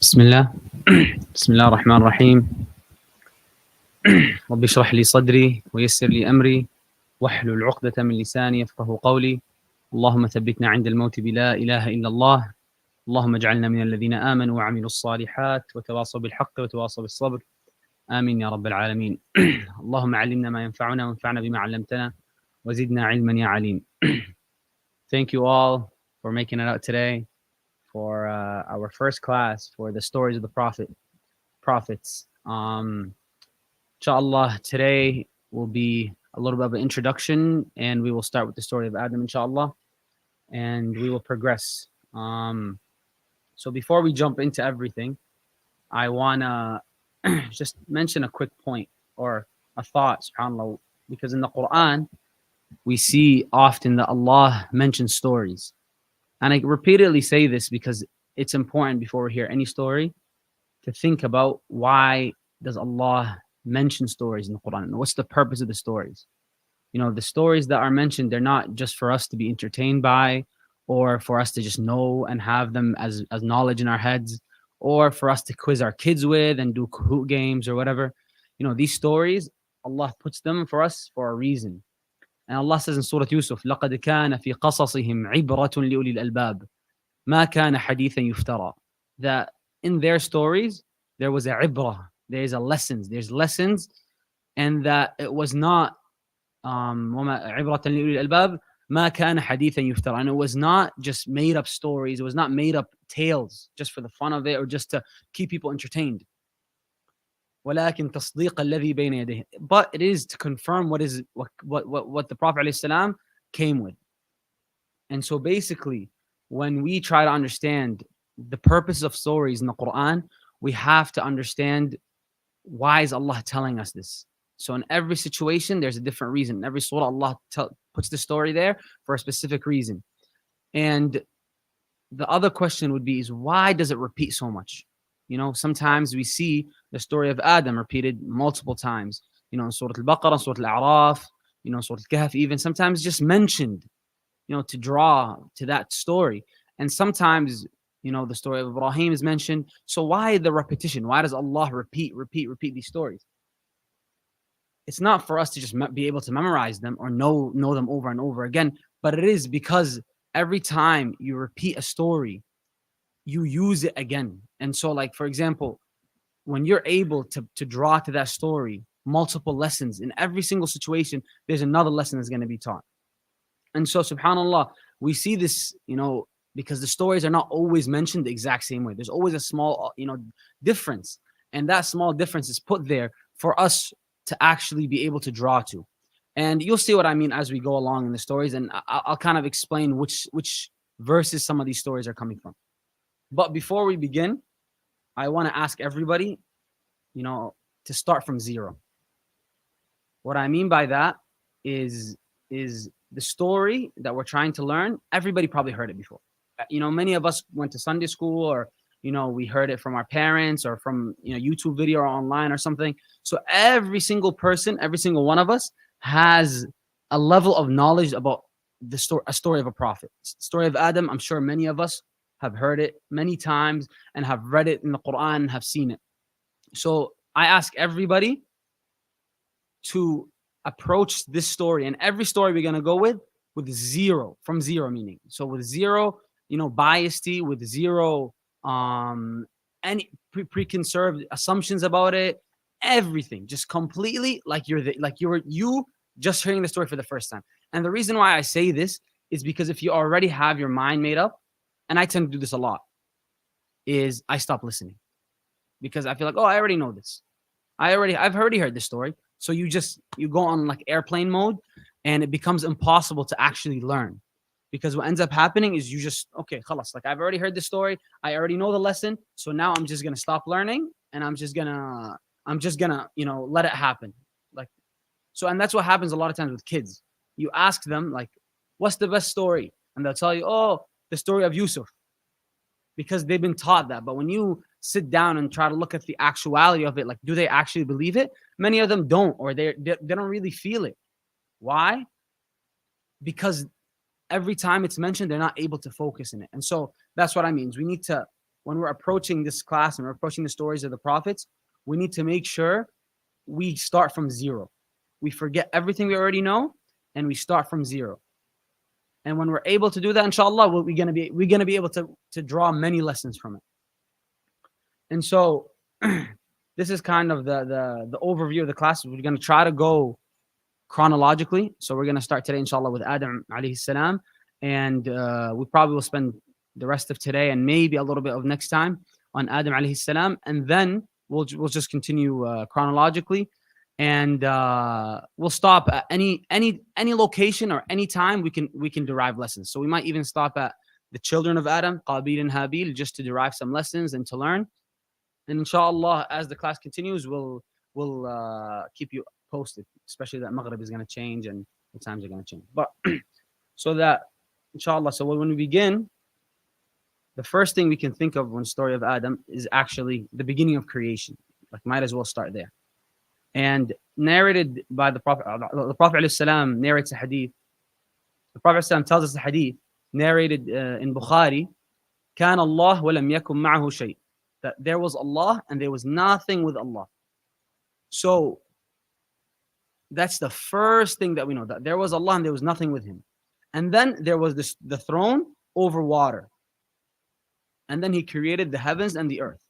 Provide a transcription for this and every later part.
بسم الله بسم الله الرحمن الرحيم رب اشرح لي صدري ويسر لي أمري واحلل عقدة من لساني يفقه قولي اللهم ثبتنا عند الموت بلا إله إلا الله اللهم اجعلنا من الذين آمنوا وعملوا الصالحات وتواصوا بالحق وتواصوا بالصبر آمين يا رب العالمين اللهم علمنا ما ينفعنا وانفعنا بما علمتنا وزدنا علما يا عليم. Thank you all for making it out today for our first class for the stories of the prophets. Inshallah, today will be a little bit of an introduction, and we will start with the story of Adam, inshallah, and we will progress. So before we jump into everything, I want to just mention a quick point or a thought, subhanAllah, because in the Quran, we see often that Allah mentions stories. And I repeatedly say this because it's important before we hear any story to think about why does Allah mention stories in the Quran? And what's the purpose of the stories? You know, the stories that are mentioned, they're not just for us to be entertained by or for us to just know and have them as knowledge in our heads or for us to quiz our kids with and do Kahoot games or whatever. You know, these stories, Allah puts them for us for a reason. And Allah says in Surah Yusuf, لَقَدْ كَانَ فِي قَصَصِهِمْ عِبْرَةٌ لِأُولِي الْأَلْبَابِ مَا كَانَ حَدِيثًا يُفْتَرَى. That in their stories, there was a ibrah, there's lessons, and that it was not عِبْرَةً لِأُولِي الْأَلْبَابِ مَا كَانَ حَدِيثًا يُفْتَرَى. And it was not just made up stories, it was not made up tales just for the fun of it or just to keep people entertained. ولكن تصديق الذي بين يديه. But it is to confirm what the Prophet ﷺ came with. And so basically, when we try to understand the purpose of stories in the Quran, we have to understand why is Allah telling us this. So in every situation, there's a different reason. In every surah, Allah puts the story there for a specific reason. And the other question would be is why does it repeat so much? You know, sometimes we see the story of Adam repeated multiple times. You know, in Surah Al-Baqarah, Surah Al-A'raf, you know, Surah Al-Kahf, even sometimes just mentioned, you know, to draw to that story. And sometimes, you know, the story of Ibrahim is mentioned. So why the repetition? Why does Allah repeat these stories? It's not for us to just be able to memorize them or know them over and over again, but it is because every time you repeat a story, you use it again. And so, like, for example, when you're able to draw to that story multiple lessons in every single situation, there's another lesson that's going to be taught. And so, subhanAllah, we see this, you know, because the stories are not always mentioned the exact same way. There's always a small, you know, difference. And that small difference is put there for us to actually be able to draw to. And you'll see what I mean as we go along in the stories. And I'll kind of explain which verses some of these stories are coming from. But before we begin, I want to ask everybody, you know, to start from zero. What I mean by that is the story that we're trying to learn. Everybody probably heard it before. You know, many of us went to Sunday school or, you know, we heard it from our parents or from, you know, YouTube video or online or something. So every single person, every single one of us has a level of knowledge about the story of a prophet. Story of Adam, I'm sure many of us have heard it many times and have read it in the Quran and have seen it. So I ask everybody to approach this story and every story we're going to go with zero, from zero meaning. So with zero, you know, biasty, with zero any preconceived assumptions about it, everything, just completely like you just hearing the story for the first time. And the reason why I say this is because if you already have your mind made up, and I tend to do this a lot, is I stop listening because I feel like, oh, I already know this. I've already heard this story. So you go on like airplane mode and it becomes impossible to actually learn because what ends up happening is you just, okay, khalas, like I've already heard the story. I already know the lesson. So now I'm just going to stop learning and I'm just going to, you know, let it happen. Like, so, and that's what happens a lot of times with kids. You ask them like, what's the best story? And they'll tell you, oh, the story of Yusuf, because they've been taught that. But when you sit down and try to look at the actuality of it, like, do they actually believe it? Many of them don't, or they don't really feel it. Why? Because every time it's mentioned, they're not able to focus in it. And so that's what I mean. We need to when we're approaching this class and we're approaching the stories of the prophets, we need to make sure we start from zero. We forget everything we already know and we start from zero. And when we're able to do that, inshallah, we're gonna be able to draw many lessons from it. And so this is kind of the overview of the class. We're gonna try to go chronologically. So we're gonna start today, inshallah, with Adam alayhi salam, and we probably will spend the rest of today and maybe a little bit of next time on Adam alayhi salam, and then we'll just continue chronologically, and we'll stop at any location or any time we can derive lessons. So we might even stop at the children of Adam, Qabil and Habil, just to derive some lessons and to learn. And inshallah, as the class continues, we'll keep you posted, especially that Maghrib is going to change and the times are going to change. But so that, inshallah, so when we begin, the first thing we can think of when the story of Adam is actually the beginning of creation. Like, might as well start there. And narrated by the Prophet ﷺ narrates a hadith. The Prophet ﷺ tells us a hadith narrated in Bukhari, كان الله ولم يكن معه شيء, that there was Allah and there was nothing with Allah. So that's the first thing that we know, that there was Allah and there was nothing with him. And then there was the throne over water. And then he created the heavens and the earth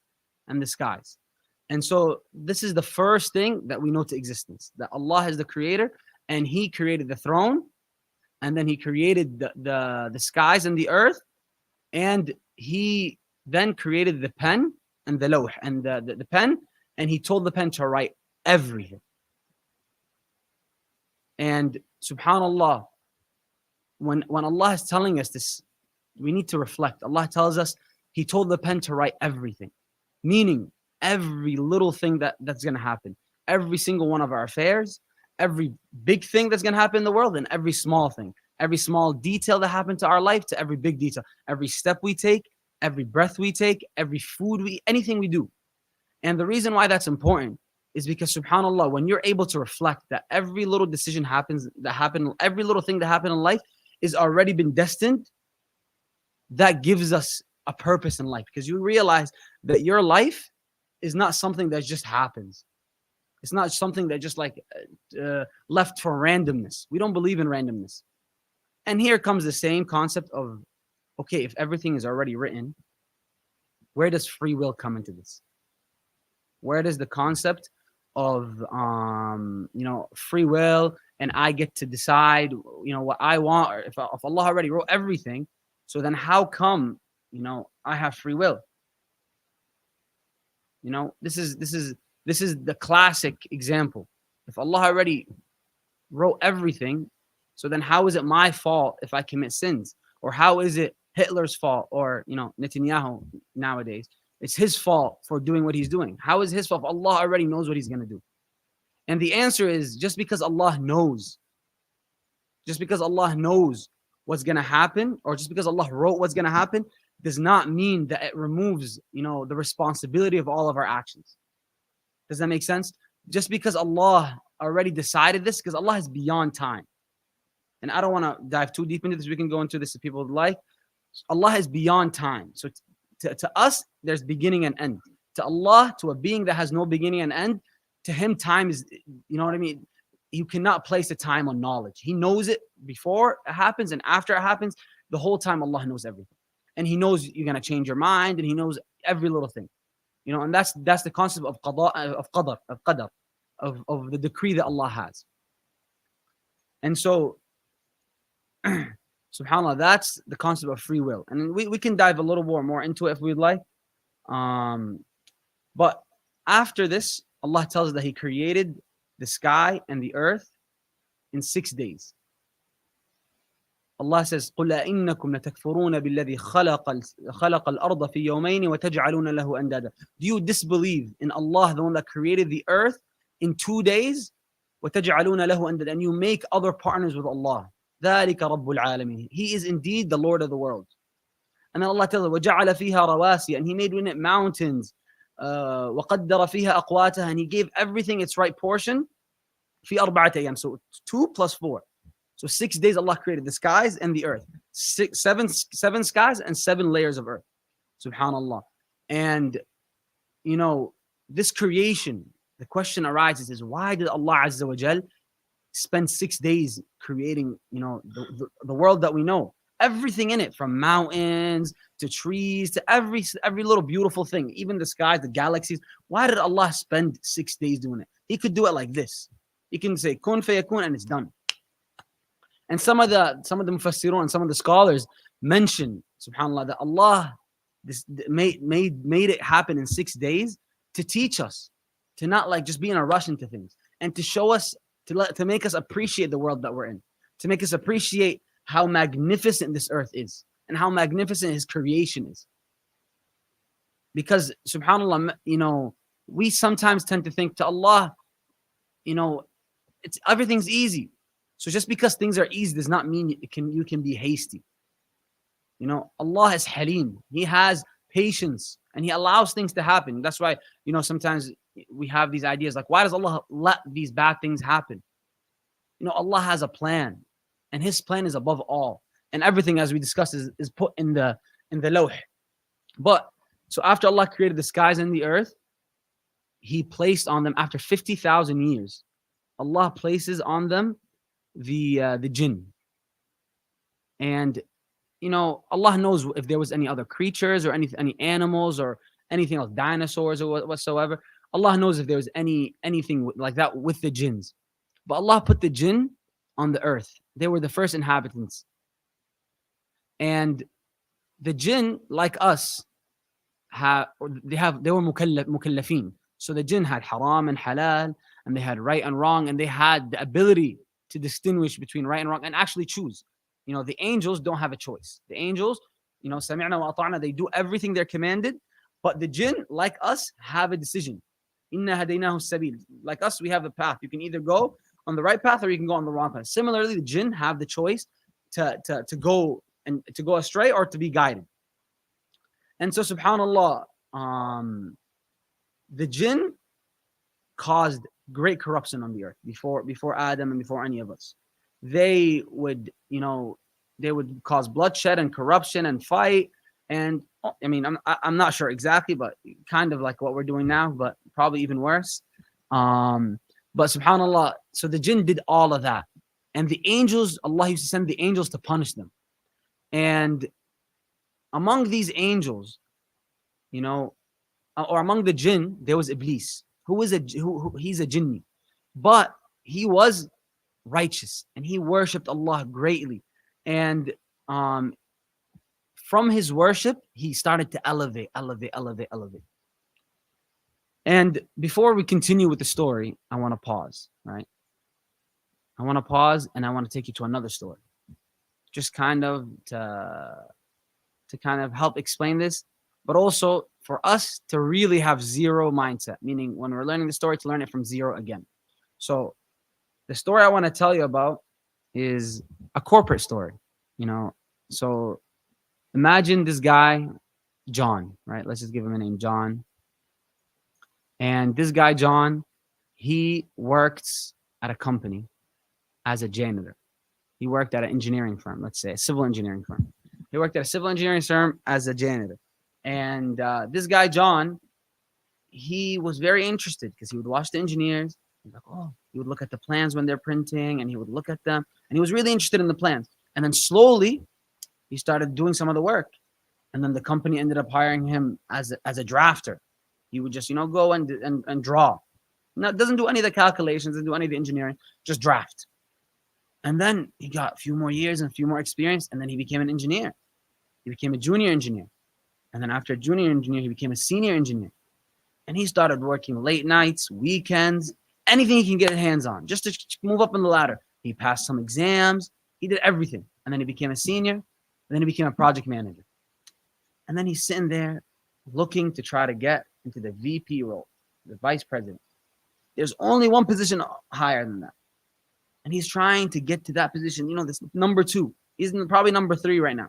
and the skies. And so this is the first thing that we know to existence, that Allah is the creator and he created the throne, and then he created the skies and the earth, and he then created the pen and the lawh and the pen, and he told the pen to write everything. And subhanallah, when Allah is telling us this, we need to reflect. Allah tells us he told the pen to write everything, meaning every little thing that's going to happen, every single one of our affairs, every big thing that's going to happen in the world, and every small thing, every small detail that happened to our life, to every big detail, every step we take, every breath we take, every food we eat, anything we do. And the reason why that's important is because, subhanallah, when you're able to reflect that every little decision every little thing that happened in life is already been destined, that gives us a purpose in life, because you realize that your life is not something that just happens. It's not something that just like left for randomness. We don't believe in randomness. And here comes the same concept of, okay, if everything is already written, where does free will come into this? Where does the concept of free will and I get to decide what I want, or if Allah already wrote everything, so then how come I have free will? This is the classic example. If Allah already wrote everything, so then how is it my fault if I commit sins? Or how is it Hitler's fault, or Netanyahu nowadays? It's his fault for doing what he's doing. How is his fault if Allah already knows what he's going to do? And the answer is, just because Allah knows what's going to happen, or just because Allah wrote what's going to happen, does not mean that it removes, the responsibility of all of our actions. Does that make sense? Just because Allah already decided this, because Allah is beyond time. And I don't want to dive too deep into this. We can go into this if people would like. Allah is beyond time. So to us, there's beginning and end. To Allah, to a being that has no beginning and end, to him, time is, you know what I mean? You cannot place a time on knowledge. He knows it before it happens and after it happens. The whole time Allah knows everything. And he knows you're going to change your mind, and he knows every little thing. And that's the concept of qadar, of the decree that Allah has. And so, subhanAllah, that's the concept of free will. And we can dive a little more into it if we'd like. But after this, Allah tells us that he created the sky and the earth in 6 days. Allah says, قُلْ أَإِنَّكُمْ لَتَكْفُرُونَ بِالَّذِي خَلَقَ الْأَرْضَ فِي يَوْمَيْنِ وَتَجْعَلُونَ لَهُ أَنْدَادًا. Do you disbelieve in Allah, the one that created the earth in 2 days? وَتَجْعَلُونَ لَهُ أَنْدَادًا. And you make other partners with Allah. ذَلِكَ رَبُّ الْعَالَمِينَ. He is indeed the Lord of the world. And then Allah tells us, وَجَعَلَ فِيهَا رَوَاسِيَ. And he made in it mountains. وَقَدَّرَ فِيهَا أَقْوَاتَهَا. And he gave everything its right portion. فِي أَرْبَعَةِ أَيَّامٍ. So 2 + 4. So 6 days Allah created the skies and the earth. Seven skies and 7 layers of earth. Subhanallah. And, you know, this creation, the question arises is, why did Allah Azza wa Jal spend 6 days creating, the world that we know? Everything in it, from mountains to trees to every little beautiful thing, even the skies, the galaxies. Why did Allah spend 6 days doing it? He could do it like this. He can say kun fayakun and it's done. And some of the mufassirun and some of the scholars mention, subhanallah, that Allah made it happen in 6 days to teach us to not like just be in a rush into things, and to show us, to make us appreciate the world that we're in, to make us appreciate how magnificent this earth is and how magnificent His creation is. Because subhanallah, we sometimes tend to think to Allah, it's everything's easy. So just because things are easy does not mean you can be hasty. Allah is Halim. He has patience and He allows things to happen. That's why, sometimes we have these ideas like, why does Allah let these bad things happen? Allah has a plan, and His plan is above all. And everything, as we discussed, is put in the lawh. But so after Allah created the skies and the earth, He placed on them, after 50,000 years, Allah places on them the jinn. And Allah knows if there was any other creatures or any animals or anything else, dinosaurs or whatsoever. Allah knows if there was anything like that with the jinns. But Allah put the jinn on the earth. They were the first inhabitants. And the jinn, like us, they were mukallafin. So the jinn had haram and halal, and they had right and wrong, and they had the ability to distinguish between right and wrong and actually choose. The angels don't have a choice. The angels, sami'na wa ata'na, they do everything they're commanded. But the jinn, like us, have a decision. Inna hadaynahu sabil. Like us, we have a path. You can either go on the right path or you can go on the wrong path. Similarly, the jinn have the choice to go astray or to be guided. And so, subhanallah, the jinn caused great corruption on the earth before Adam and before any of us. They would cause bloodshed and corruption and fight. And I mean, I'm not sure exactly, but kind of like what we're doing now, but probably even worse. But subhanallah, so the jinn did all of that. And the angels, Allah used to send the angels to punish them. And among these angels, or among the jinn, there was Iblis, he's a jinni. But he was righteous and he worshipped Allah greatly. And from his worship, he started to elevate. And before we continue with the story, I want to pause, right? I want to pause and I want to take you to another story. Just kind of to kind of help explain this, but also for us to really have zero mindset, meaning when we're learning the story, to learn it from zero again. So the story I want to tell you about is a corporate story, So imagine this guy, John, right? Let's just give him a name, John. And this guy, John, he works at a company as a janitor. He worked at an engineering firm, let's say a civil engineering firm. He worked at a civil engineering firm as a janitor. And this guy, John, he was very interested because he would watch the engineers. He would look at the plans when they're printing, and he would look at them. And he was really interested in the plans. And then slowly, he started doing some of the work. And then the company ended up hiring him as a drafter. He would just, go and draw. Now, doesn't do any of the calculations, doesn't do any of the engineering, just draft. And then he got a few more years and a few more experience, and then he became an engineer. He became a junior engineer. And then after a junior engineer, he became a senior engineer. And he started working late nights, weekends, anything he can get his hands on, just to move up in the ladder. He passed some exams. He did everything. And then he became a senior. And then he became a project manager. And then he's sitting there looking to try to get into the VP role, the vice president. There's only one position higher than that. And he's trying to get to that position, this number 2. He's probably number 3 right now.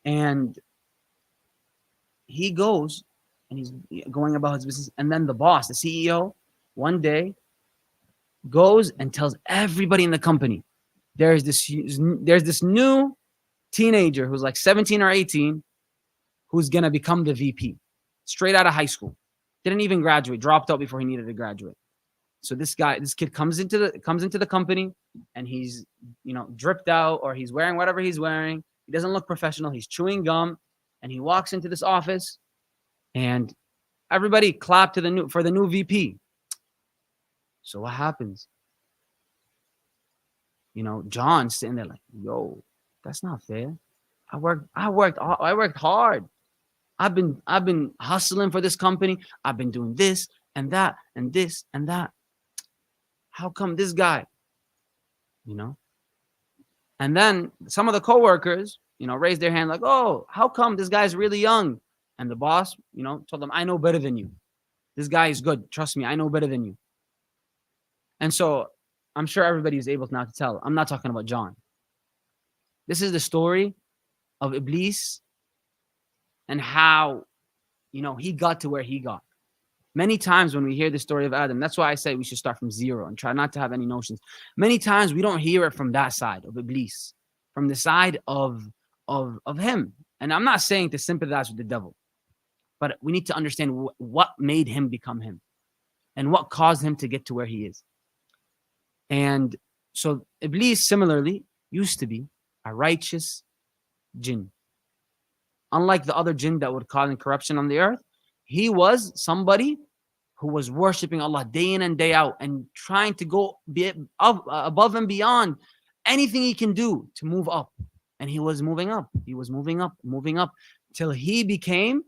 And he goes and he's going about his business. And then the boss, the CEO, one day goes and tells everybody in the company, there's this new teenager who's like 17 or 18 who's going to become the VP. straight out of high school. Didn't even graduate, dropped out before he needed to graduate. So this kid comes into the company, and he's, dripped out, or he's wearing whatever he's wearing. He doesn't look professional. He's chewing gum, and he walks into this office, and everybody clapped for the new VP. So what happens? John's sitting there like, yo, that's not fair. I worked hard. I've been hustling for this company. I've been doing this and that and this and that. How come this guy? And then some of the coworkers, raised their hand like, oh, how come this guy's really young? And the boss, told them, I know better than you. This guy is good. Trust me, I know better than you. And so I'm sure everybody is able now to tell. I'm not talking about John. This is the story of Iblis and how, he got to where he got. Many times when we hear the story of Adam, that's why I say we should start from zero and try not to have any notions. Many times we don't hear it from that side of Iblis, from the side of him. And I'm not saying to sympathize with the devil, but we need to understand what made him become him and what caused him to get to where he is. And so Iblis similarly used to be a righteous jinn. Unlike the other jinn that would cause corruption on the earth, he was somebody who was worshiping Allah day in and day out and trying to go above and beyond anything he can do to move up. And he was moving up. He was moving up till he became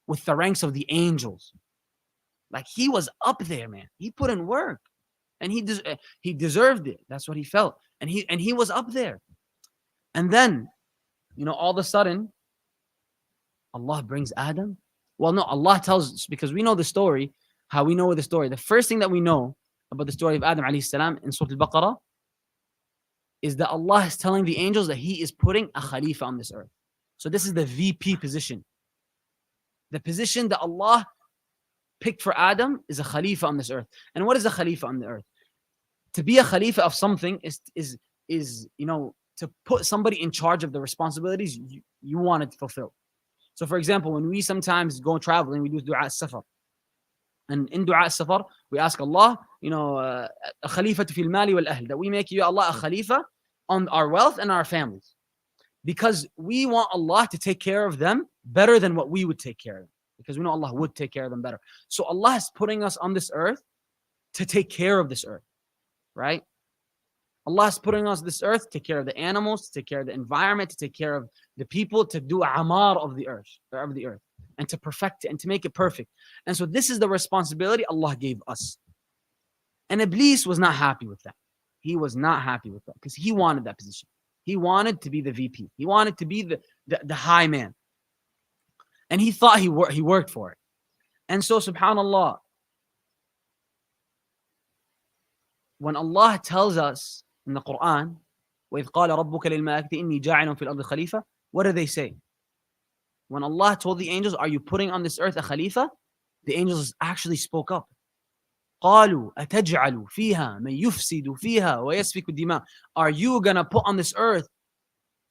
with the ranks of the angels. Like he was up there, man. He put in work. And he deserved it. That's what he felt. And he was up there. And then, all of a sudden, Allah brings Adam. Well, no, Allah tells us, because we know the story, how we know the story. The first thing that we know about the story of Adam alayhi salam in Surah Al-Baqarah is that Allah is telling the angels that he is putting a Khalifa on this earth. So this is the VP position. The position that Allah picked for Adam is a Khalifa on this earth. And what is a Khalifa on the earth? To be a Khalifa of something is to put somebody in charge of the responsibilities you wanted to fulfill. So for example, when we sometimes go traveling, we do dua as-safar. And in dua as-safar, we ask Allah, a Khalifa fil mali wal ahl, that we make you, Allah, a Khalifa on our wealth and our families. Because we want Allah to take care of them better than what we would take care of them. Because we know Allah would take care of them better. So Allah is putting us on this earth to take care of this earth. Right? Allah is putting us on this earth to take care of the animals, to take care of the environment, to take care of the people, to do amar of the earth, and to perfect it and to make it perfect. And so this is the responsibility Allah gave us. And Iblis was not happy with that. He was not happy with that because he wanted that position. He wanted to be the VP. He wanted to be the high man. And he thought he worked for it. And so subhanallah, when Allah tells us in the Quran, وَإِذْ قَالَ رَبُّكَ لِلْمَلَائِكَةِ إِنِّي جَاعِلٌ فِي الْأَرْضِ خَلِيفَةً, what do they say? When Allah told the angels, are you putting on this earth a Khalifa? The angels actually spoke up. قَالُوا أَتَجْعَلُ فِيهَا مَنْ يُفْسِدُ فِيهَا وَيَسْفِكُ الدِّمَاءَ. Are you going to put on this earth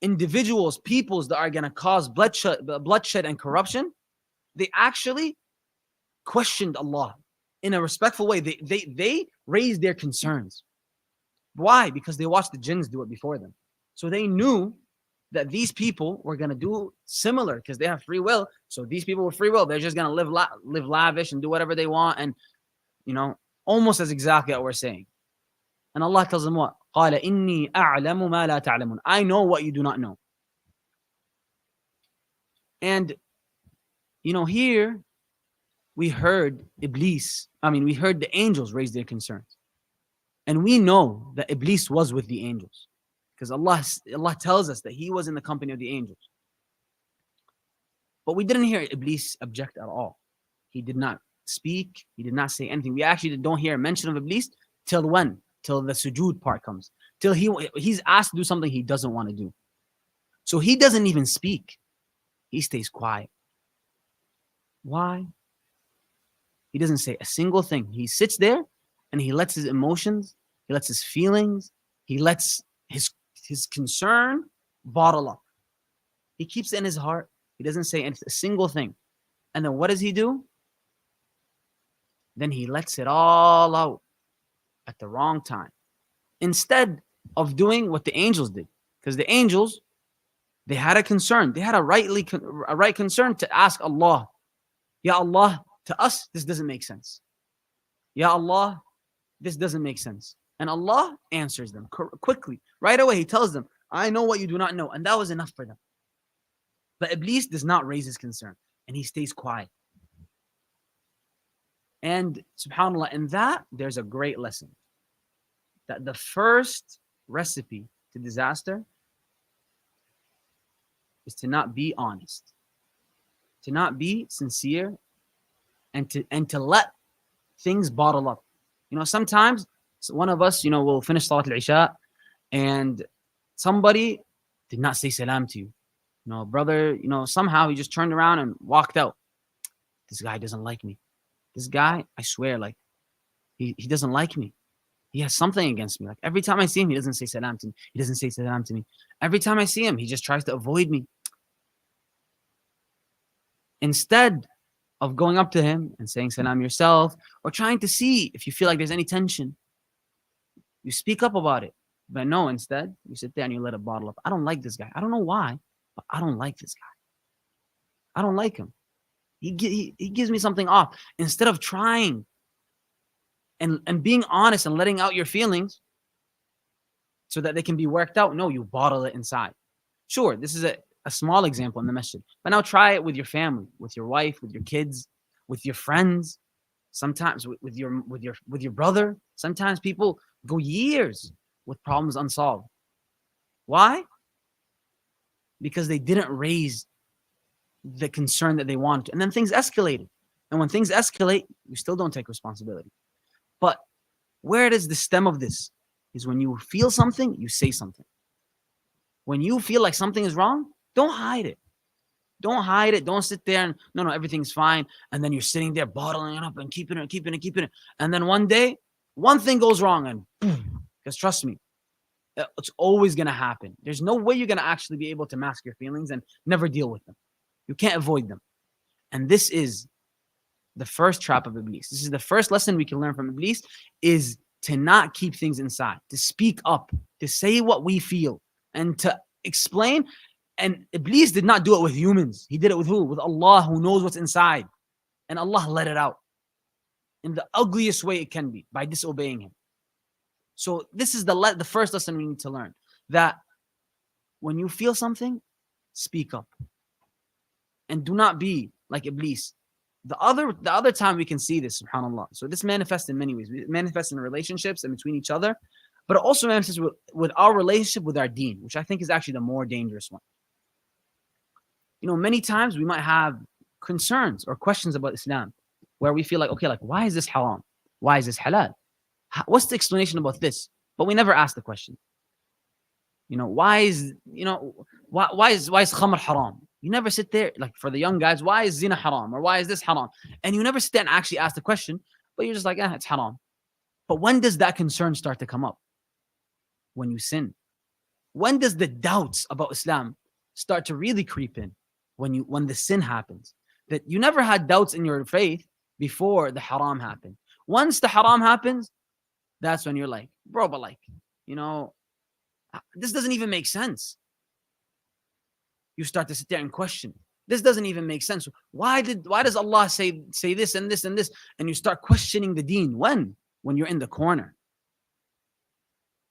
individuals, peoples that are going to cause bloodshed and corruption? They actually questioned Allah in a respectful way. They raised their concerns. Why? Because they watched the jinns do it before them. So they knew that these people were going to do similar because they have free will. So these people with free will, they're just going to live lavish and do whatever they want. And, almost as exactly what we're saying. And Allah tells them what? قَالَ إِنِّي أَعْلَمُ مَا لَا تَعْلَمُونَ. I know what you do not know. And, here we heard we heard the angels raise their concerns. And we know that Iblis was with the angels. Because Allah tells us that he was in the company of the angels. But we didn't hear Iblis object at all. He did not speak. He did not say anything. We actually don't hear a mention of Iblis till when? Till the sujood part comes. Till he's asked to do something he doesn't want to do. So he doesn't even speak. He stays quiet. Why? He doesn't say a single thing. He sits there and he lets his emotions, he lets his feelings, he lets his concern bottle up. He keeps it in his heart. He doesn't say a single thing. And then what does he do? Then he lets it all out at the wrong time. Instead of doing what the angels did. Because the angels, they had a concern. They had a right concern to ask Allah, Ya Allah, to us, this doesn't make sense. Ya Allah, this doesn't make sense. And Allah answers them quickly. Right away, He tells them, I know what you do not know. And that was enough for them. But Iblis does not raise his concern. And he stays quiet. And subhanAllah, in that, there's a great lesson. That the first recipe to disaster is to not be honest, to not be sincere, and to let things bottle up. Sometimes one of us, will finish Salat al-Isha and somebody did not say salam to you. Brother, somehow he just turned around and walked out. This guy doesn't like me. This guy, I swear, like, he doesn't like me. He has something against me. Like, every time I see him, he doesn't say salam to me. He doesn't say salam to me. Every time I see him, he just tries to avoid me. Instead of going up to him and saying salam yourself, or trying to see if you feel like there's any tension, you speak up about it. But no, instead, you sit there and you let it bottle up. I don't like this guy. I don't know why, but I don't like this guy. I don't like him. He gives me something off. Instead of trying and being honest and letting out your feelings so that they can be worked out, no, you bottle it inside. Sure, this is a small example in the masjid, but now try it with your family, with your wife, with your kids, with your friends, sometimes with your brother. Sometimes people go years with problems unsolved. Why? Because they didn't raise the concern that they wanted. And then things escalated. And when things escalate, you still don't take responsibility. But where does the stem of this? Is when you feel something, you say something. When you feel like something is wrong, don't hide it. Don't hide it. Don't sit there and, no, everything's fine. And then you're sitting there bottling it up and keeping it. And then one day, one thing goes wrong and boom. Because trust me, it's always going to happen. There's no way you're going to actually be able to mask your feelings and never deal with them. You can't avoid them. And this is the first trap of Iblis. This is the first lesson we can learn from Iblis, is to not keep things inside, to speak up, to say what we feel, and to explain. And Iblis did not do it with humans. He did it with who? With Allah, who knows what's inside. And Allah let it out in the ugliest way it can be, by disobeying Him. So this is the first lesson we need to learn, that when you feel something, speak up. And do not be like Iblis. The other time we can see this, subhanAllah. So this manifests in many ways. It manifests in relationships and between each other, but it also manifests with our relationship with our deen, which I think is actually the more dangerous one. Many times we might have concerns or questions about Islam where we feel like, okay, like, why is this haram? Why is this halal? What's the explanation about this? But we never ask the question. Why is khamr haram? You never sit there, like for the young guys, why is zina haram? Or why is this haram? And you never sit there and actually ask the question, but you're just like, it's haram. But when does that concern start to come up? When you sin. When does the doubts about Islam start to really creep in? When the sin happens. That you never had doubts in your faith before the haram happened. Once the haram happens, that's when you're like, bro, but like, this doesn't even make sense. You start to sit there and question. This doesn't even make sense. Why does Allah say this and this and this? And you start questioning the deen. When you're in the corner.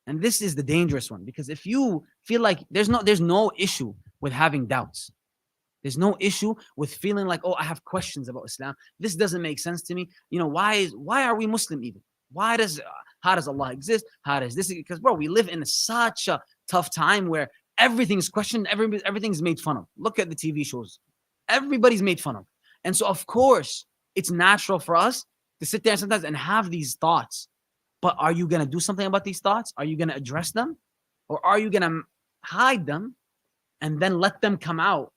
And this is the dangerous one, because if you feel like there's no issue with having doubts. There's no issue with feeling like, oh, I have questions about Islam. This doesn't make sense to me. Why are we Muslim even? How does Allah exist? How does this? Because bro, we live in such a tough time where everything's questioned, everything's made fun of. Look at the TV shows. Everybody's made fun of. And so of course, it's natural for us to sit there sometimes and have these thoughts. But are you going to do something about these thoughts? Are you going to address them? Or are you going to hide them and then let them come out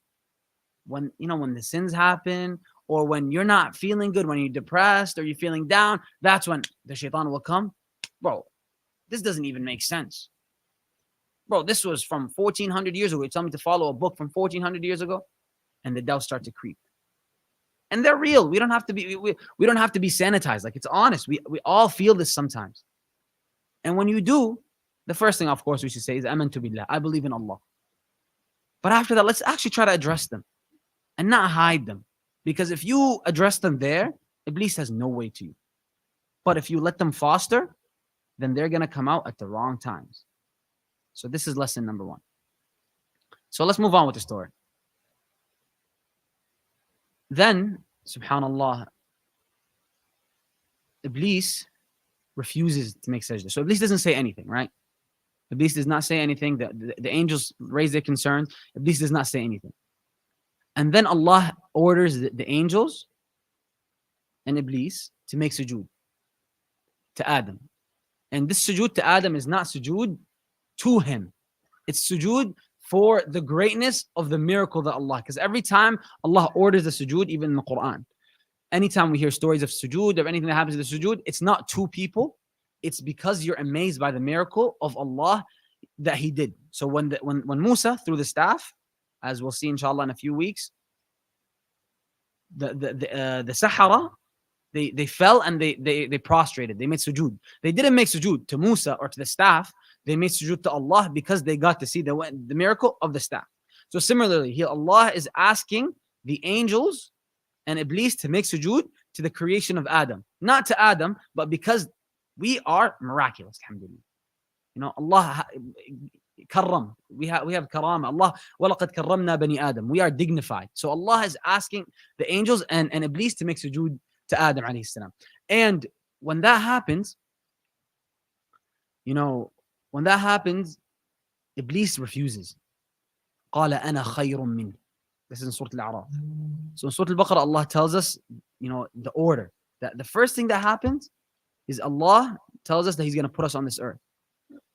when the sins happen, or when you're not feeling good, when you're depressed or you're feeling down? That's when the shaitan will come. Bro, this doesn't even make sense. Bro, this was from 1400 years ago. You tell me to follow a book from 1400 years ago, and the doubts start to creep. And they're real. We don't have to we don't have to be sanitized. Like, it's honest. We all feel this sometimes. And when you do, the first thing, of course, we should say is amantu billah. I believe in Allah. But after that, let's actually try to address them and not hide them. Because if you address them there, Iblis has no way to you. But if you let them foster, then they're going to come out at the wrong times. So this is lesson number 1. So let's move on with the story. Then, subhanallah, Iblis refuses to make sajda. So Iblis doesn't say anything, right? Iblis does not say anything. The angels raise their concerns. Iblis does not say anything. And then Allah orders the angels and Iblis to make sujood to Adam. And this sujood to Adam is not sujood to him. It's sujood for the greatness of the miracle that Allah, because every time Allah orders the sujood, even in the Quran, anytime we hear stories of sujood, of anything that happens to the sujood, it's not to people. It's because you're amazed by the miracle of Allah that he did. So when Musa threw the staff, as we'll see inshallah in a few weeks, the Sahara, they fell and they prostrated. They made sujood. They didn't make sujood to Musa or to the staff. They made sujood to Allah because they got to see the miracle of the staff. So similarly, here Allah is asking the angels and Iblis to make sujood to the creation of Adam. Not to Adam, but because we are miraculous, alhamdulillah. You know, Allah karram. We have karama. Allah, وَلَقَدْ كَرَّمْنَا بَنِي Adam. We are dignified. So Allah is asking the angels and Iblis to make sujood to Adam alayhi salam. And when that happens, Iblis refuses. قَالَ أَنَا خَيْرٌ مِّنْهُ. This is in Surah Al-A'raf. So in Surah Al-Baqarah, Allah tells us, the order. That the first thing that happens is Allah tells us that He's going to put us on this earth.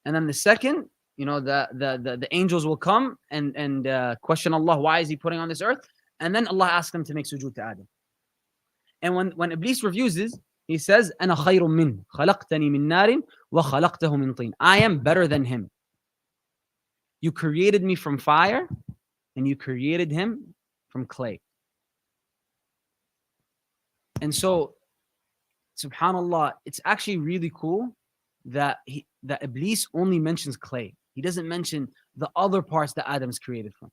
And then the second, the angels will come and question Allah, why is He putting on this earth? And then Allah asks them to make sujood to Adam. And when Iblis refuses, he says, أَنَا خَيْرٌ مِّنْهُ خَلَقْتَنِي مِن نَارٍ وَخَلَقْتَهُ مِن طِينٍ. I am better than him. You created me from fire, and you created him from clay. And so, subhanallah, it's actually really cool that Iblis only mentions clay. He doesn't mention the other parts that Adam is created from.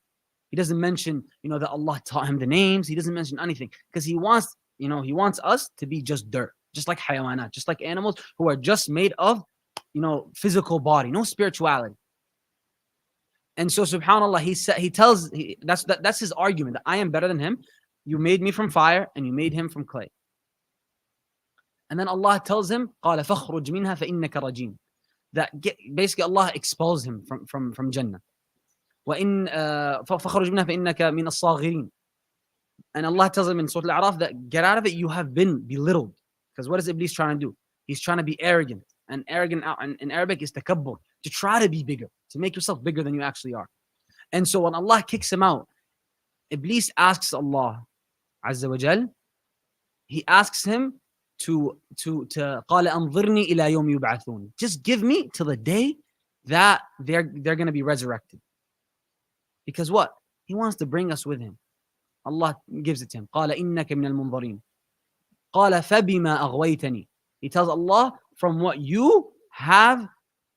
He doesn't mention, that Allah taught him the names. He doesn't mention anything because he wants us to be just dirt, just like hayawanat, just like animals who are just made of, physical body, no spirituality. And so, subhanallah, that's his argument, that I am better than him. You made me from fire and you made him from clay. And then Allah tells him, قَالَ فَخْرُجْ مِنْهَا فَإِنَّكَ رَجِيمٌ. That basically Allah expels him from Jannah. وَإِن فَخْرُجْ مِنْهَا فَإِنَّكَ مِنَ الصَّاغِرِينَ. And Allah tells him in Surah Al-A'raf that get out of it, you have been belittled. Because what is Iblis trying to do? He's trying to be arrogant. And arrogant in Arabic is takabbur, to try to be bigger, to make yourself bigger than you actually are. And so when Allah kicks him out, Iblis asks Allah Azza wa Jal, he asks him to قَالَ أَنظِرْنِي إِلَى يَوْمِ يُبْعَثُونَ. Just give me till the day that they're going to be resurrected. Because what? He wants to bring us with him. Allah gives it to him. قَالَ إِنَّكَ مِنَ الْمُنظَرِينَ قَالَ فَبِمَا أَغْوَيْتَنِي. He tells Allah, from what you have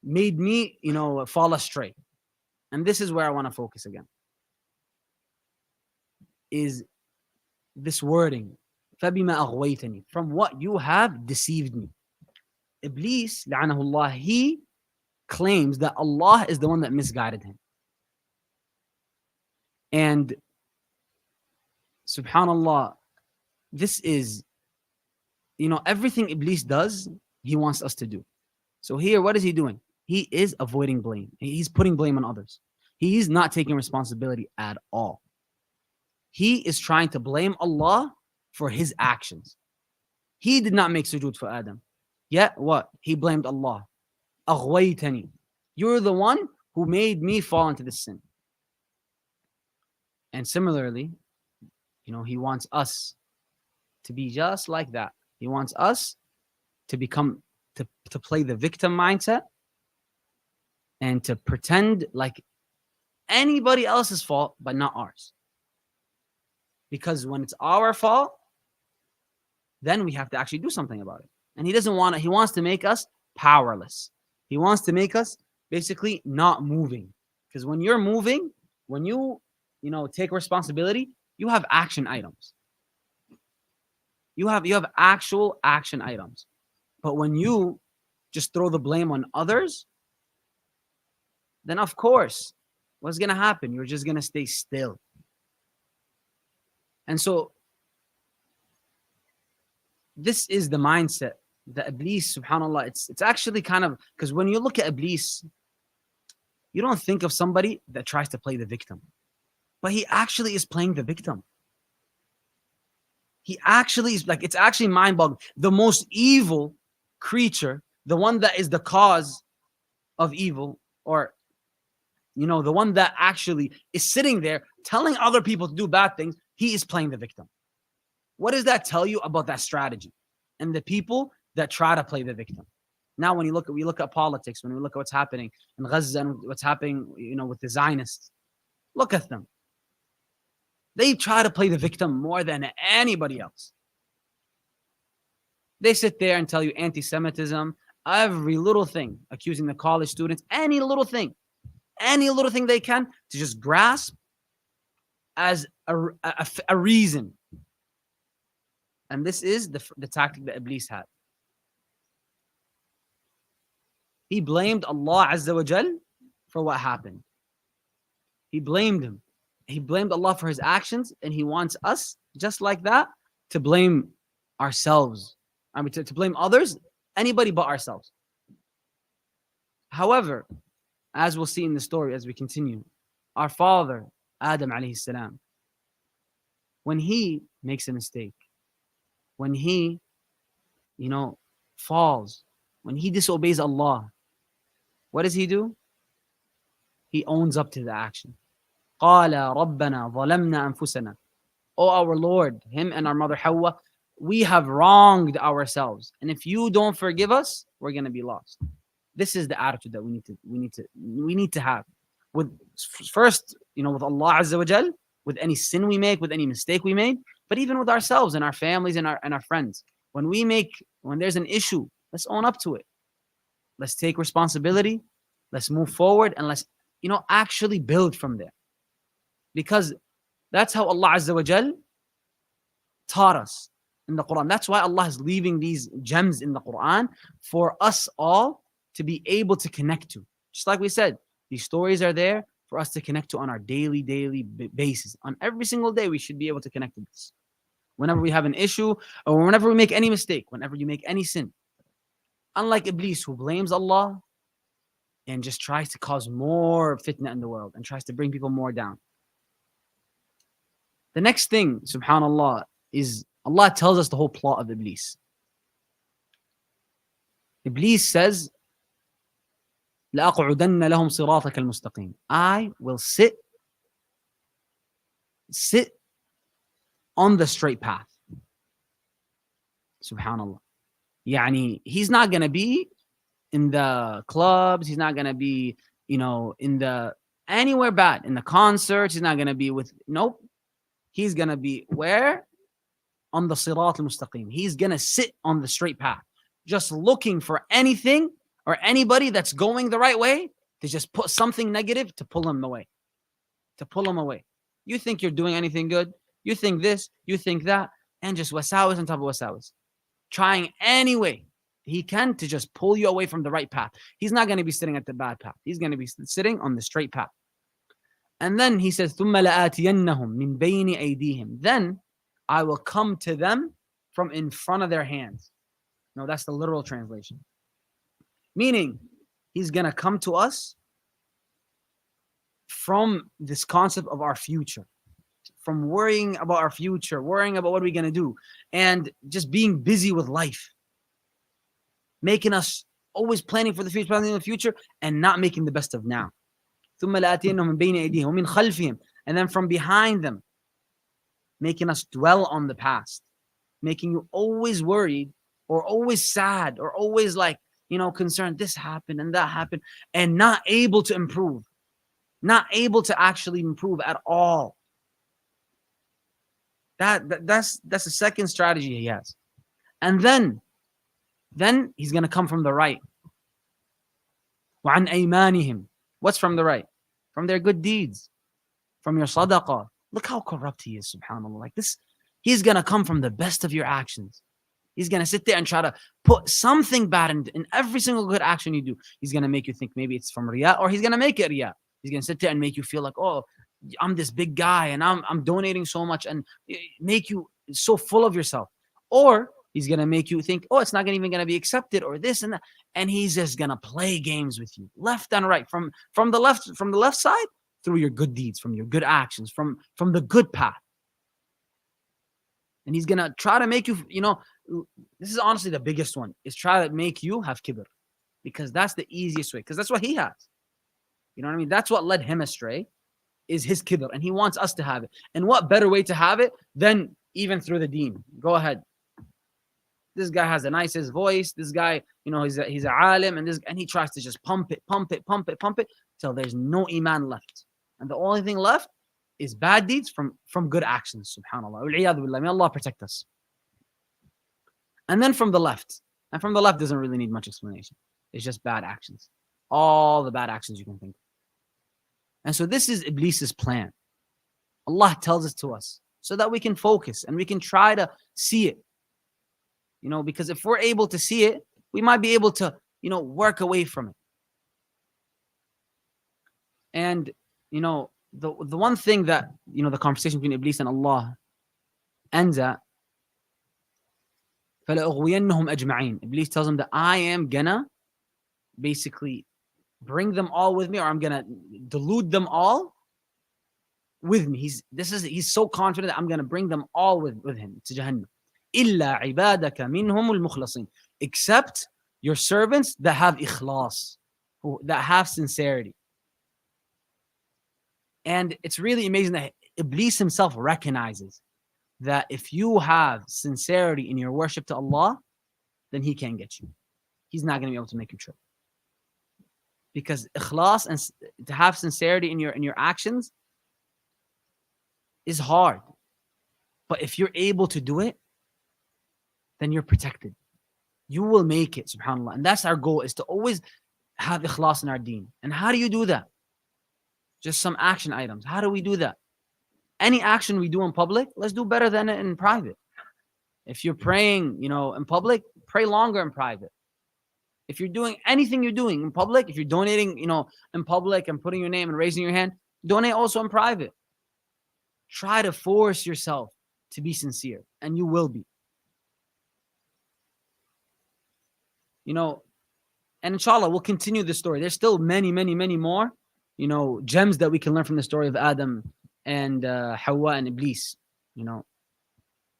made me, fall astray. And this is where I want to focus again. Is this wording, فَبِمَا أَغْوَيْتَنِي, from what you have deceived me. Iblis, la'anahullah, he claims that Allah is the one that misguided him. And subhanallah, this is, everything Iblis does, he wants us to do. So here, what is he doing? He is avoiding blame. He's putting blame on others. He's not taking responsibility at all. He is trying to blame Allah for his actions. He did not make sujood for Adam. Yet what? He blamed Allah. أغويتني. You're the one who made me fall into this sin. And similarly, he wants us to be just like that. He wants us to to play the victim mindset and to pretend like anybody else's fault, but not ours. Because when it's our fault, then we have to actually do something about it. And he doesn't want to, he wants to make us powerless. He wants to make us basically not moving. Because when you're moving, when you take responsibility, you have action items. You have actual action items. But when you just throw the blame on others, then of course, what's going to happen? You're just going to stay still. And so this is the mindset that Iblis, subhanAllah, it's actually kind of, because when you look at Iblis, you don't think of somebody that tries to play the victim. But he actually is playing the victim. He actually is like, it's actually mind-boggling. The most evil creature, the one that is the cause of evil, or the one that actually is sitting there telling other people to do bad things, he is playing the victim. What does that tell you about that strategy and the people that try to play the victim? Now, when we look at politics, when we look at what's happening in Gaza and what's happening, with the Zionists, look at them. They try to play the victim more than anybody else. They sit there and tell you anti-Semitism, every little thing, accusing the college students, any little thing they can to just grasp as a reason. And this is the tactic that Iblis had. He blamed Allah Azza wa Jal for what happened. He blamed him. He blamed Allah for his actions, and he wants us, just like that, to blame ourselves. I mean, to blame others, anybody but ourselves. However, as we'll see in the story as we continue, our father, Adam alayhi salam, when he makes a mistake, when he, falls, when he disobeys Allah, what does he do? He owns up to the action. قَالَ رَبَّنَا ظَلَمْنَا أَنفُسَنَا. Oh, our Lord, him and our mother Hawa, we have wronged ourselves. And if you don't forgive us, we're going to be lost. This is the attitude that we need to have. With first, with Allah Azza wa Jal, with any sin we make, with any mistake we made, but even with ourselves and our families and our friends. When there's an issue, let's own up to it. Let's take responsibility. Let's move forward, and let's, actually build from there. Because that's how Allah Azza wa Jal taught us in the Quran. That's why Allah is leaving these gems in the Quran for us all to be able to connect to. Just like we said, these stories are there for us to connect to on our daily basis. On every single day, we should be able to connect to this. Whenever we have an issue, or whenever we make any mistake, whenever you make any sin. Unlike Iblis, who blames Allah and just tries to cause more fitna in the world and tries to bring people more down. The next thing, subhanAllah, is Allah tells us the whole plot of Iblis. Iblis says, لَأَقْعُدَنَّ لَهُمْ صِرَاطَكَ الْمُسْتَقِيمِ. I will sit on the straight path. Subhanallah. Yani, he's not going to be in the clubs. He's not going to be, anywhere bad. In the concerts, he's not going to be nope. He's going to be where? On the Sirat al-Mustaqim. He's going to sit on the straight path, just looking for anything or anybody that's going the right way to just put something negative to pull him away. You think you're doing anything good? You think this, you think that, and just wasawis on top of wasawis. Trying any way he can to just pull you away from the right path. He's not going to be sitting at the bad path. He's going to be sitting on the straight path. And then he says, ثُمَّ لَآتِيَنَّهُمْ مِنْ بَيْنِ أَيْدِيهِمْ. Then I will come to them from in front of their hands. No, that's the literal translation. Meaning, he's going to come to us from this concept of our future. From worrying about our future, worrying about what we're going to do, and just being busy with life. Making us always planning for the future, and not making the best of now. ثُمَّ لَآتِيَنَّهُمْ مِنْ بَيْنِ أَيْدِيهِمْ وَمِنْ خَلْفِهِمْ. And then from behind them, making us dwell on the past, making you always worried or always sad or always concerned, this happened and that happened, and not able to improve, not able to actually improve at all. That's the second strategy he has. And then he's going to come from the right. وَعَنْ أَيْمَانِهِمْ. What's from the right? From their good deeds, from your sadaqah. Look how corrupt he is, subhanAllah. Like this, he's going to come from the best of your actions. He's going to sit there and try to put something bad in every single good action you do. He's going to make you think maybe it's from riyah, or he's going to make it riyah. He's going to sit there and make you feel like, oh, I'm this big guy and I'm donating so much, and make you so full of yourself. Or he's going to make you think, oh, it's not even going to be accepted, or this and that. And he's just going to play games with you left and right, from the left side, through your good deeds, from your good actions, from the good path. And he's going to try to make you, this is honestly the biggest one, is try to make you have kibr, because that's the easiest way, because that's what he has. You know what I mean? That's what led him astray, is his kibr, and he wants us to have it. And what better way to have it than even through the deen? Go ahead. This guy has the nicest voice. This guy, he's a alim, and he tries to just pump it till there's no iman left. And the only thing left is bad deeds from good actions. Subhanallah. May Allah protect us. And then from the left. And from the left doesn't really need much explanation. It's just bad actions. All the bad actions you can think of. And so this is Iblis's plan. Allah tells it to us so that we can focus and we can try to see it. Because if we're able to see it, we might be able to, work away from it. And, the one thing that, the conversation between Iblis and Allah ends at, فَلَأُغْوِيَنَّهُمْ أَجْمَعِينَ. Iblis tells him that I am gonna basically bring them all with me, or I'm gonna delude them all with me. He's so confident that I'm gonna bring them all with him to Jahannam. إِلَّا عِبَادَكَ مِنْهُمُ الْمُخْلَصِينَ. Except your servants that have ikhlas, that have sincerity. And it's really amazing that Iblis himself recognizes that if you have sincerity in your worship to Allah, then he can't get you. He's not going to be able to make you trip. Because ikhlas, and to have sincerity in your actions, is hard. But if you're able to do it, then you're protected. You will make it, subhanAllah. And that's our goal, is to always have ikhlas in our deen. And how do you do that? Just some action items. How do we do that? Any action we do in public, let's do better than it in private. If you're praying, in public, pray longer in private. If you're doing anything you're doing in public, if you're donating, in public and putting your name and raising your hand, donate also in private. Try to force yourself to be sincere, and you will be. And inshallah, we'll continue the story. There's still many, many, many more, gems that we can learn from the story of Adam and Hawa and Iblis,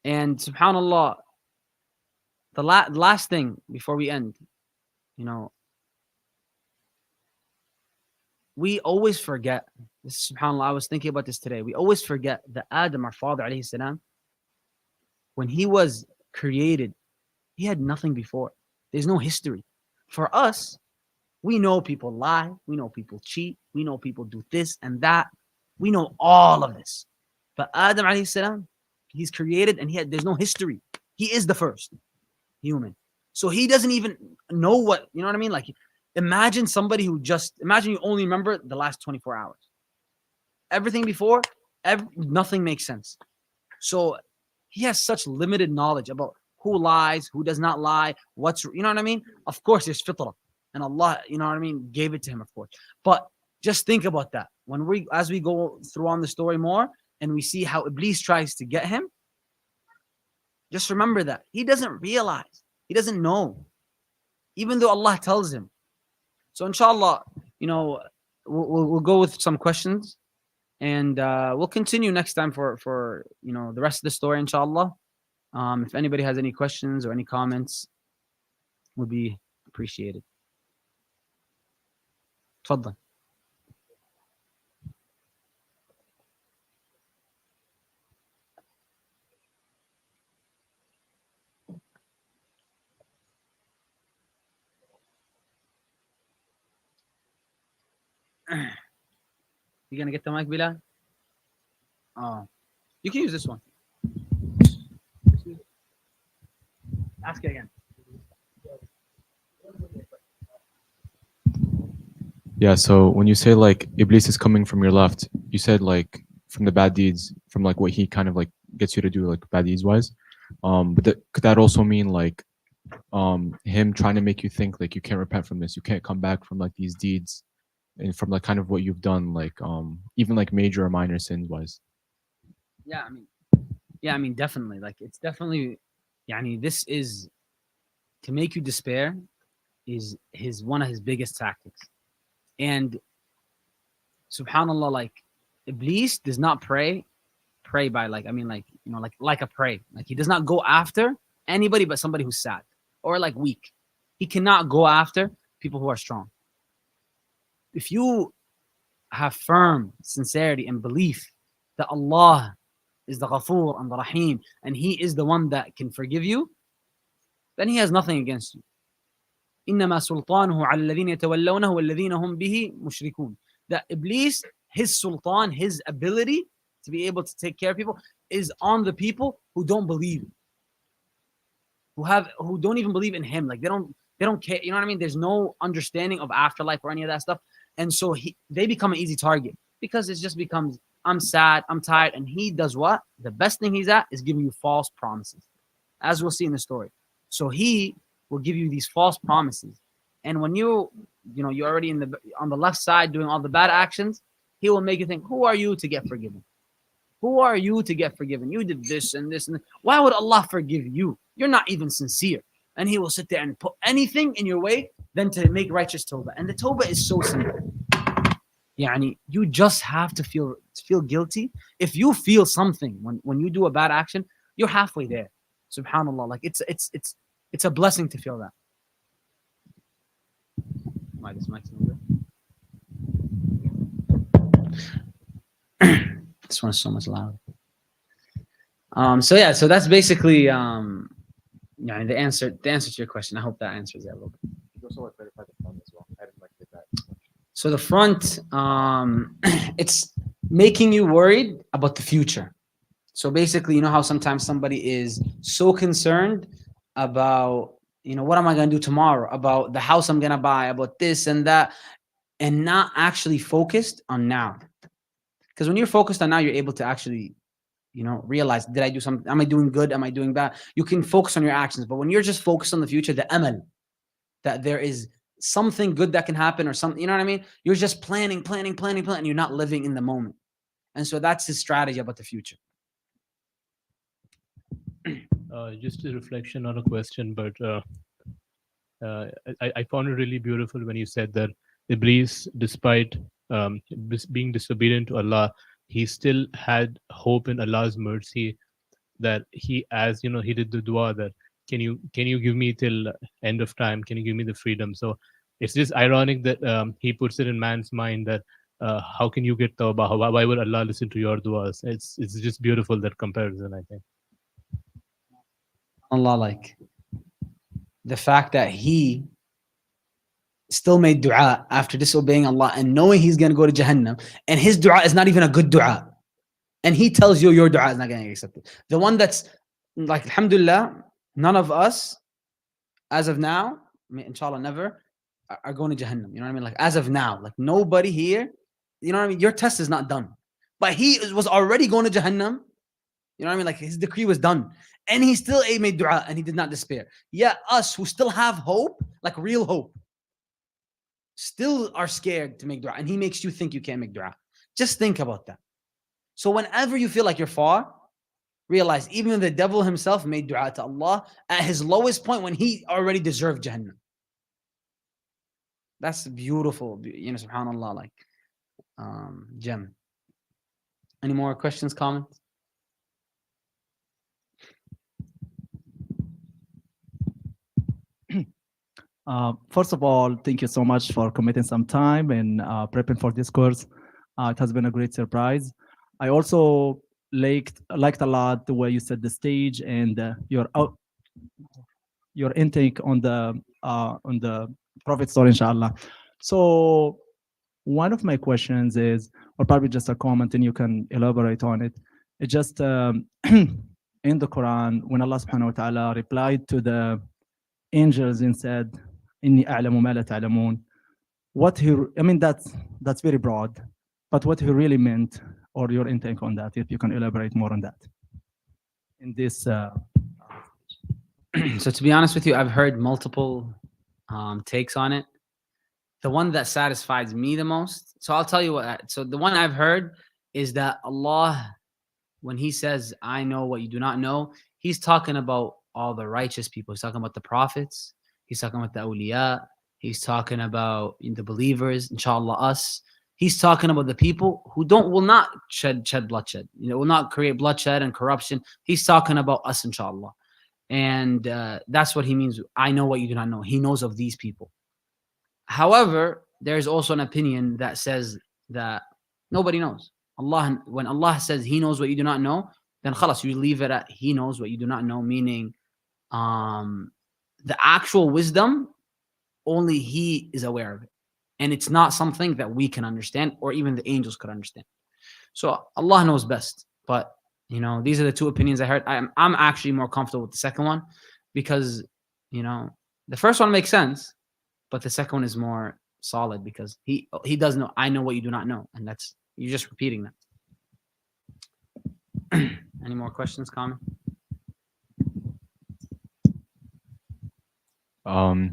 And subhanallah, the last thing before we end, we always forget, this subhanallah, I was thinking about this today. We always forget that Adam, our father, alayhi salam, when he was created, he had nothing before. There's no history. For us, we know people lie. We know people cheat. We know people do this and that. We know all of this. But Adam alayhi salam, he's created and there's no history. He is the first human. So he doesn't even know what, you know what I mean? Like, imagine somebody imagine you only remember the last 24 hours. Everything before, nothing makes sense. So he has such limited knowledge about who lies, who does not lie, you know what I mean? Of course, there's fitrah. And Allah, you know what I mean, gave it to him, of course. But just think about that. As we go through on the story more, and we see how Iblis tries to get him, just remember that. He doesn't realize. He doesn't know. Even though Allah tells him. So inshallah, we'll go with some questions. And we'll continue next time for the rest of the story, inshallah. If anybody has any questions or any comments, would be appreciated. تفضل. You gonna get the mic, Bilal? Oh, you can use this one. Ask it again. Yeah, so when you say like Iblis is coming from your left, you said like from the bad deeds, from like what he kind of like gets you to do like bad deeds wise. But could that also mean like him trying to make you think like you can't repent from this, you can't come back from like these deeds and from like kind of what you've done, like even like major or minor sins wise. Yeah, I mean, yeah, I mean, definitely. Like, it's definitely, yani, this is to make you despair is his one of his biggest tactics. And subhanallah, like Iblis does not pray by like, I mean, like, you know, like a prey. Like he does not go after anybody but somebody who's sad or like weak. He cannot go after people who are strong. If you have firm sincerity and belief that Allah is the Ghafoor and the Rahim and He is the one that can forgive you, then He has nothing against you. إنما سلطانه على الذين يتولونه والذين هم به مشركون. That Iblis, his sultan, his ability to be able to take care of people is on the people who don't believe, who don't even believe in him. Like they don't care. You know what I mean? There's no understanding of afterlife or any of that stuff. And so they become an easy target because it just becomes, I'm sad, I'm tired. And he does what? The best thing he's at is giving you false promises, as we'll see in the story. So he will give you these false promises. And when you're already on the left side doing all the bad actions, he will make you think, who are you to get forgiven? Who are you to get forgiven? You did this and this and this. Why would Allah forgive you? You're not even sincere. And He will sit there and put anything in your way than to make righteous tawbah. And the tawbah is so simple. Yani, you just have to feel guilty. If you feel something when you do a bad action, you're halfway there. Subhanallah. Like it's a blessing to feel that. Why this mic's not good? This one's so much louder. So yeah, so that's basically yeah, the answer to your question. I hope that answers that a little bit. Also like clarify the front as well. I didn't like that. So the front, it's making you worried about the future. So basically, you know how sometimes somebody is so concerned about, what am I going to do tomorrow, about the house I'm going to buy, about this and that, and not actually focused on now. Because when you're focused on now, you're able to actually, realize, did I do something? Am I doing good? Am I doing bad? You can focus on your actions. But when you're just focused on the future, the amal, that there is something good that can happen or something, you know what I mean? You're just planning. You're not living in the moment. And so that's his strategy about the future. Just a reflection on a question, but I found it really beautiful when you said that Iblis, despite being disobedient to Allah, he still had hope in Allah's mercy. That he, as you know, he did the dua that can you give me till end of time? Can you give me the freedom? So it's just ironic that he puts it in man's mind that how can you get tawbah? Why would Allah listen to your duas? It's just beautiful, that comparison, I think. Allah, like the fact that he still made dua after disobeying Allah and knowing he's going to go to Jahannam, and his dua is not even a good dua. And he tells you your dua is not going to get accepted. The one that's like, alhamdulillah, none of us, as of now, I mean, inshallah, never, are going to Jahannam. You know what I mean? Like, as of now, like nobody here, you know what I mean? Your test is not done. But he was already going to Jahannam. You know what I mean? Like his decree was done. And he still made dua and he did not despair. Yet us who still have hope, like real hope, still are scared to make dua. And he makes you think you can't make dua. Just think about that. So whenever you feel like you're far, realize even the devil himself made dua to Allah at his lowest point when he already deserved Jahannam. That's beautiful, subhanAllah, like gem. Any more questions, comments? First of all, thank you so much for committing some time and prepping for this course. It has been a great surprise. I also liked a lot the way you set the stage and your intake on the Prophet story, inshallah. So one of my questions is, or probably just a comment, and you can elaborate on it. It just in the Quran when Allah subhanahu wa ta'ala replied to the angels and said, Inni a'lamu ma la ta'lamun. I mean, that's very broad, but what he really meant, or your intake on that, if you can elaborate more on that. In this, So to be honest with you, I've heard multiple takes on it. The one that satisfies me the most. So I'll tell you what. So the one I've heard is that Allah, when He says, "I know what you do not know," He's talking about all the righteous people. He's talking about the prophets. He's talking about the awliya. He's talking about the believers, inshallah, us. He's talking about the people who will not shed bloodshed. Will not create bloodshed and corruption. He's talking about us, inshallah. And that's what He means. I know what you do not know. He knows of these people. However, there's also an opinion that says that nobody knows. When Allah says He knows what you do not know, then khalas, you leave it at He knows what you do not know, meaning the actual wisdom, only He is aware of it. And it's not something that we can understand or even the angels could understand. So Allah knows best. But, these are the two opinions I heard. I'm actually more comfortable with the second one because, the first one makes sense, but the second one is more solid because he does know. I know what you do not know. And you're just repeating that. Any more questions, comment? I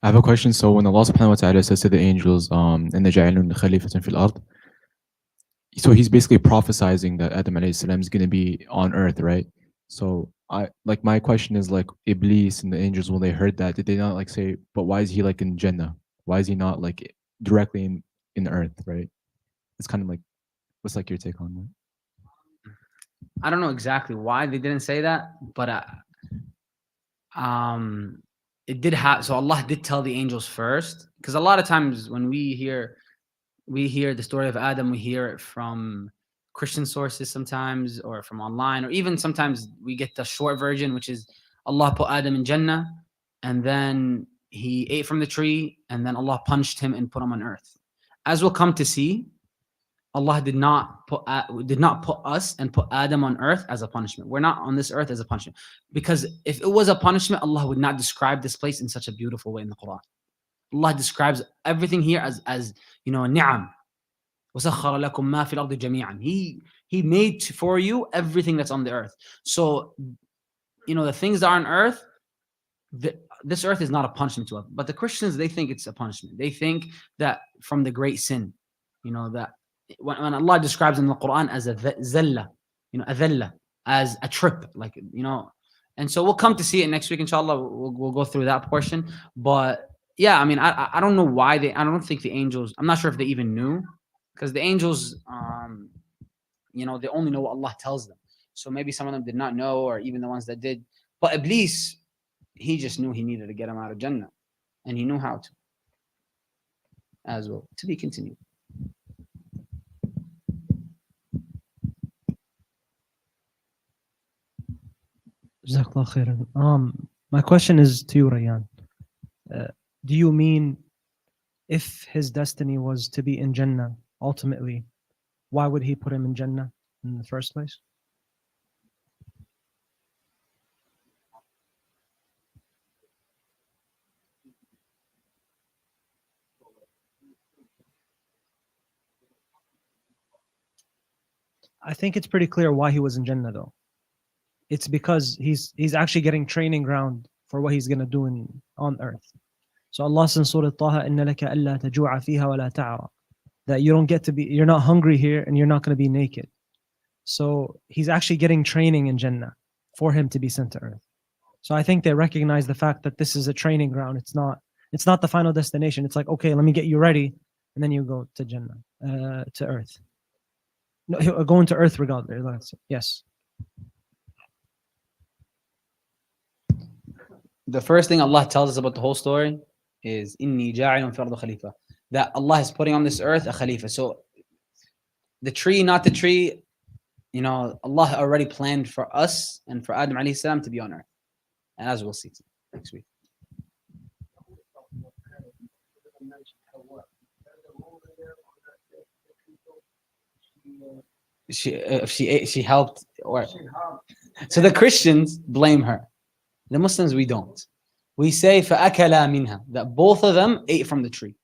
have a question. So when Allah subhanahu wa ta'ala says to the angels, إِنَّ جَعِلٌ خَلِيفَةً فِي الْأَرْضِ, so He's basically prophesying that Adam alayhi salam is going to be on earth, right? So my question is like Iblis and the angels, when they heard that, did they not like say, but why is he like in Jannah? Why is he not like directly in earth, right? It's kind of like, what's like your take on that? I don't know exactly why they didn't say that, but it did have. So Allah did tell the angels first, because a lot of times when we hear the story of Adam, we hear it from Christian sources sometimes, or from online, or even sometimes we get the short version, which is Allah put Adam in Jannah, and then he ate from the tree, and then Allah punished him and put him on earth. As we'll come to see, Allah did not put us and put Adam on earth as a punishment. We're not on this earth as a punishment, because if it was a punishment, Allah would not describe this place in such a beautiful way in the Quran. Allah describes everything here as ni'am. وَسَخَّرَ لَكُم مَا فِي الْأَرْضِ جَمِيعًا. He made for you everything that's on the earth. So, the things that are on earth, this earth is not a punishment to us. But the Christians, they think it's a punishment. They think that from the great sin, that when Allah describes in the Quran as a zalla, a dhalla, as a trip, like, and so we'll come to see it next week, inshallah. We'll go through that portion. But yeah, I mean, I don't know why I don't think the angels, I'm not sure if they even knew, because the angels, they only know what Allah tells them. So maybe some of them did not know, or even the ones that did. But Iblis, he just knew he needed to get him out of Jannah, and he knew how to, as well. To be continued. Jazakallah khairan. My question is to you, Rayyan. Do you mean if his destiny was to be in Jannah ultimately, why would He put him in Jannah in the first place? I think it's pretty clear why he was in Jannah, though. It's because he's actually getting training ground for what he's going to do on earth. So Allah says in Surah Taha, إِنَّ لَكَ أَلَّا تَجُوعَ فِيهَا وَلَا تَعْرَى, that you're not hungry here and you're not going to be naked. So he's actually getting training in Jannah for him to be sent to earth. So I think they recognize the fact that this is a training ground. It's not the final destination. It's like, okay, let me get you ready, and then you go to Jannah, to earth. No, he'll go into earth regardless. Yes. The first thing Allah tells us about the whole story is Inni ja'ilun fil ardi khalifa, that Allah is putting on this earth a khalifa. So the tree, not the tree, Allah already planned for us and for Adam alayhi salam to be on earth, and as we'll see next week. She helped So the Christians blame her. The Muslims, we don't. We say فَأَكَلَا مِنْهَا, that both of them ate from the tree.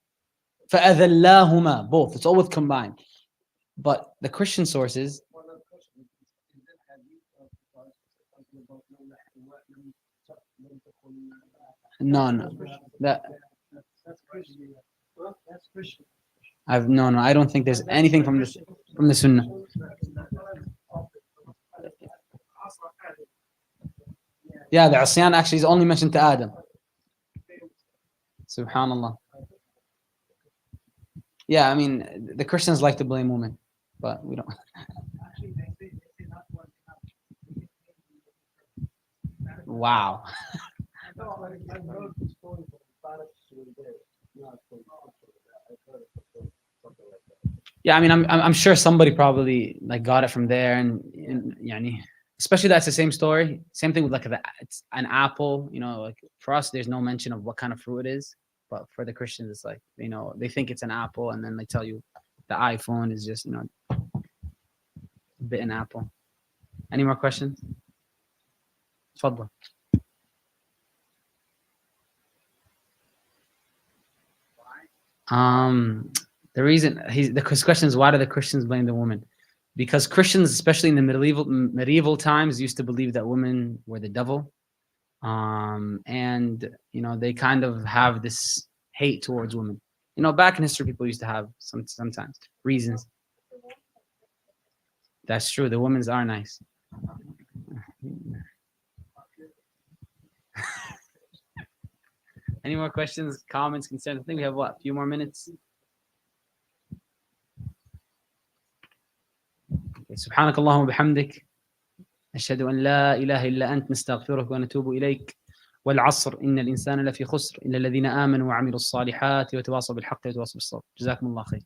فَأَذَلَّاهُمَا, both. It's always combined. But the Christian sources, no. I don't think there's anything from the Sunnah. Yeah, the Asyan actually is only mentioned to Adam. Subhanallah. Yeah, I mean, the Christians like to blame women, but we don't. Wow. Yeah, I mean, I'm sure somebody probably like got it from there, and yani, especially that's the same story. Same thing with like it's an apple. You know, like for us, there's no mention of what kind of fruit it is, but for the Christians, it's like they think it's an apple, and then they tell you the iPhone is just a bitten apple. Any more questions? Tfadl. The reason the question is, why do the Christians blame the woman? Because Christians, especially in the medieval times, used to believe that women were the devil, and they kind of have this hate towards women. Back in history, people used to have sometimes reasons. That's true. The women's are nice. Any more questions, comments, concerns? I think we have a few more minutes. سبحانك اللهم وبحمدك أشهد أن لا إله إلا أنت نستغفرك ونتوب إليك والعصر إن الإنسان لفي خسر إلا الذين آمنوا وعملوا الصالحات وتواصوا بالحق وتواصوا بالصبر جزاكم الله خير.